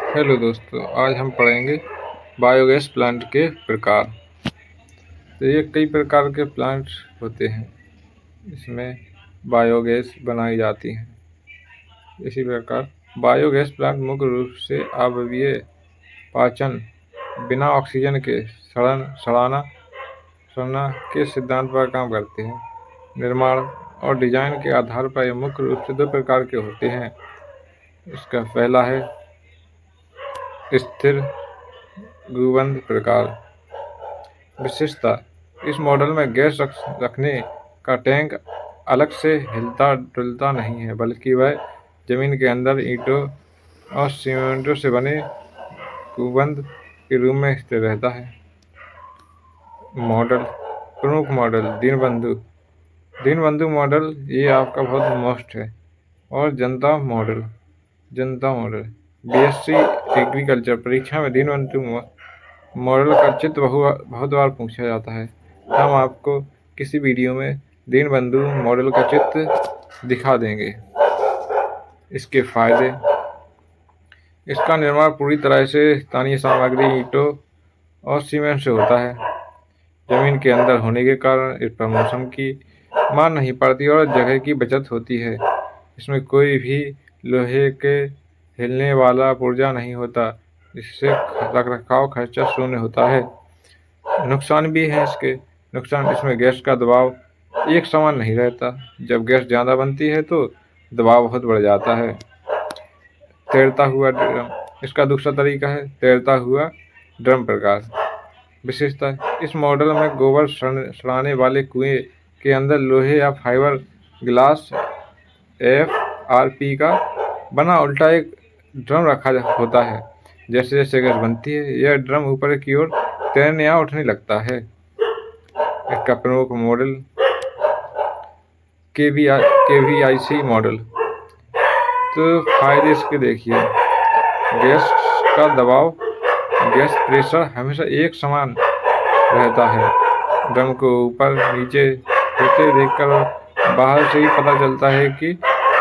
Hello दोस्तों, आज हम पढ़ेंगे बायोगैस प्लांट के प्रकार। तो ये कई प्रकार के प्लांट होते हैं, इसमें बायोगैस बनाई जाती है। इसी प्रकार बायोगैस प्लांट मुख्य रूप से आवयवीय पाचन, बिना ऑक्सीजन के सड़ना के सिद्धांत पर काम करते हैं। निर्माण और डिजाइन के आधार पर ये मुख्य रूप से दो प्रकार के होते हैं। इसका पहला है स्थिर गुंबद प्रकार। विशेषता: इस मॉडल में गैस रखने का टैंक अलग से हिलता डुलता नहीं है, बल्कि वह जमीन के अंदर ईंटों और सीमेंटों से बने गुंबद के रूप में स्थिर रहता है। मॉडल: प्रमुख मॉडल दीनबंधु मॉडल, ये आपका बहुत मोस्ट है। और जनता मॉडल बीएससी एग्रीकल्चर परीक्षा में दीनबंधु मॉडल का चित्र बहुत बार पूछा जाता है। हम आपको किसी वीडियो में दीनबंधु मॉडल का चित्र दिखा देंगे। इसके फायदे: इसका निर्माण पूरी तरह से स्थानीय सामग्री ईंटों और सीमेंट से होता है। जमीन के अंदर होने के कारण इस पर मौसम की मार नहीं पड़ती और जगह की बचत होती है। इसमें कोई भी लोहे के हिलने वाला पुर्जा नहीं होता, जिससे रखरखाव खर्चा शून्य होता है। नुकसान भी है इसके। नुकसान: इसमें गैस का दबाव एक समान नहीं रहता। जब गैस ज़्यादा बनती है तो दबाव बहुत बढ़ जाता है। तैरता हुआ ड्रम: इसका दूसरा तरीका है तैरता हुआ ड्रम प्रकार। विशेषता: इस मॉडल में गोबर सड़ाने वाले कुएं के अंदर लोहे या फाइबर ग्लास FRP का बना उल्टा एक ड्रम रखा होता है। जैसे जैसे गैस बनती है, यह ड्रम ऊपर की ओर तैरने या उठने लगता है। इसका प्रमुख मॉडल KVIC मॉडल। तो फायदे इसके देखिए: गैस का दबाव, गैस प्रेशर हमेशा एक समान रहता है। ड्रम को ऊपर नीचे होते देखकर बाहर से ही पता चलता है कि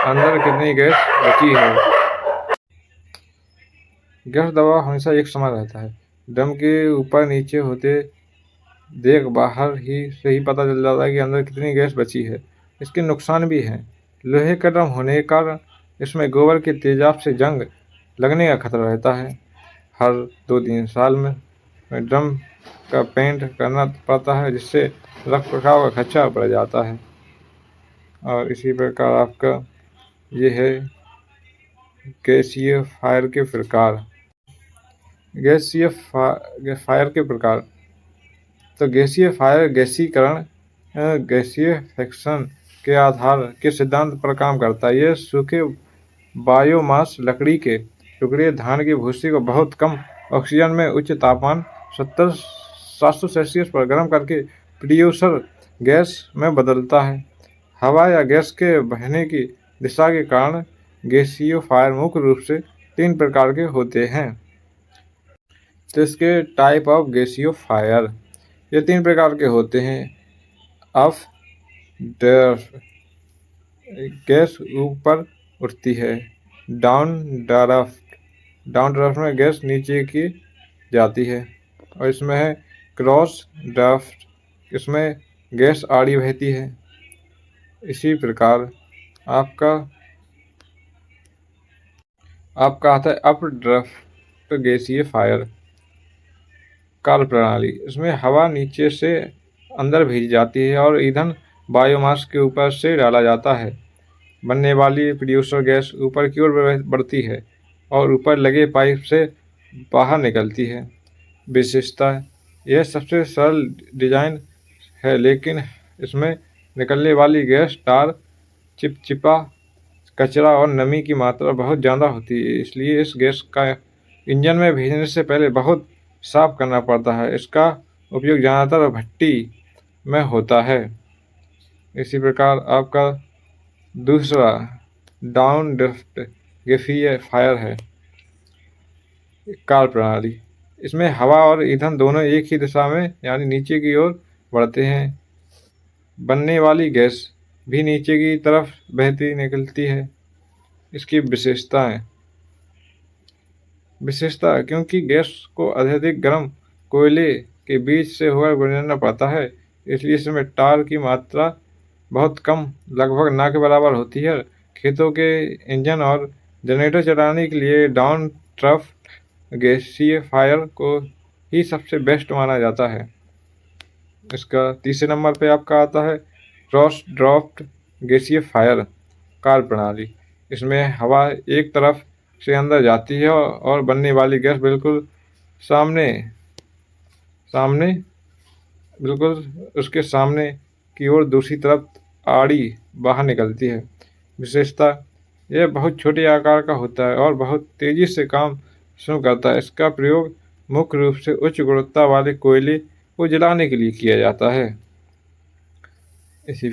अंदर कितनी गैस बची है। गैस दबाव हमेशा एक समान रहता है। ड्रम के ऊपर नीचे होते देख बाहर ही से ही पता चल जाता है कि अंदर कितनी गैस बची है। इसके नुकसान भी हैं। लोहे का ड्रम होने के कारण इसमें गोबर के तेजाब से जंग लगने का खतरा रहता है। हर 2-3 साल में ड्रम का पेंट करना पड़ता है, जिससे रखरखाव का खर्चा बढ़ जाता है। और इसी प्रकार आपका ये है गैसीय फायर के प्रकार। गैसीय फायर के प्रकार। तो गैसीय फायर गैसीकरण गैसीय फ्रिक्शन के आधार के सिद्धांत पर काम करता है। यह सूखे बायोमास लकड़ी के टुकड़े धान की भूसी को बहुत कम ऑक्सीजन में उच्च तापमान 700 सेल्सियस पर गर्म करके प्रोड्यूसर गैस में बदलता है। हवा या गैस के बहने की दिशा के कारण गैसीय फायर मुख्य रूप से 3 प्रकार के होते हैं। तो इसके टाइप ऑफ गैसीय फायर ये 3 प्रकार के होते हैं। अप ड्राफ्ट, गैस ऊपर उठती है। डाउन ड्राफ्ट में गैस नीचे की जाती है। और इसमें है क्रॉस ड्राफ्ट, इसमें गैस आड़ी बहती है। इसी प्रकार आपका आता है अप ड्राफ्ट गैसीय फायर। कार्य प्रणाली: इसमें हवा नीचे से अंदर भेजी जाती है और ईंधन बायोमास के ऊपर से डाला जाता है। बनने वाली प्रोड्यूसर गैस ऊपर की ओर बढ़ती है और ऊपर लगे पाइप से बाहर निकलती है। विशेषता: यह सबसे सरल डिजाइन है, लेकिन इसमें निकलने वाली गैस टार, चिपचिपा कचरा और नमी की मात्रा बहुत ज़्यादा होती है। इसलिए इस गैस का इंजन में भेजने से पहले बहुत साफ करना पड़ता है। इसका उपयोग ज़्यादातर भट्टी में होता है। इसी प्रकार आपका दूसरा डाउन ड्राफ्ट गैसीय फायर है। कार्य प्रणाली: इसमें हवा और ईंधन दोनों एक ही दिशा में यानी नीचे की ओर बढ़ते हैं। बनने वाली गैस भी नीचे की तरफ बहती निकलती है। इसकी विशेषताएं: विशेषता, क्योंकि गैस को अत्यधिक गर्म कोयले के बीच से होकर गुजरना पड़ता है, इसलिए इसमें टार की मात्रा बहुत कम, लगभग ना के बराबर होती है। खेतों के इंजन और जनरेटर चलाने के लिए डाउन ड्राफ्ट गैसीफायर को ही सबसे बेस्ट माना जाता है। इसका तीसरे नंबर पे आपका आता है क्रॉस ड्राफ्ट गैसीफायर कार्य प्रणाली। इसमें हवा एक तरफ से अंदर जाती है और बनने वाली गैस बिल्कुल सामने सामने बिल्कुल उसके सामने की ओर दूसरी तरफ आड़ी बाहर निकलती है। विशेषता, यह बहुत छोटे आकार का होता है और बहुत तेजी से काम शुरू करता है। इसका प्रयोग मुख्य रूप से उच्च गुणवत्ता वाले कोयले को जलाने के लिए किया जाता है। इसी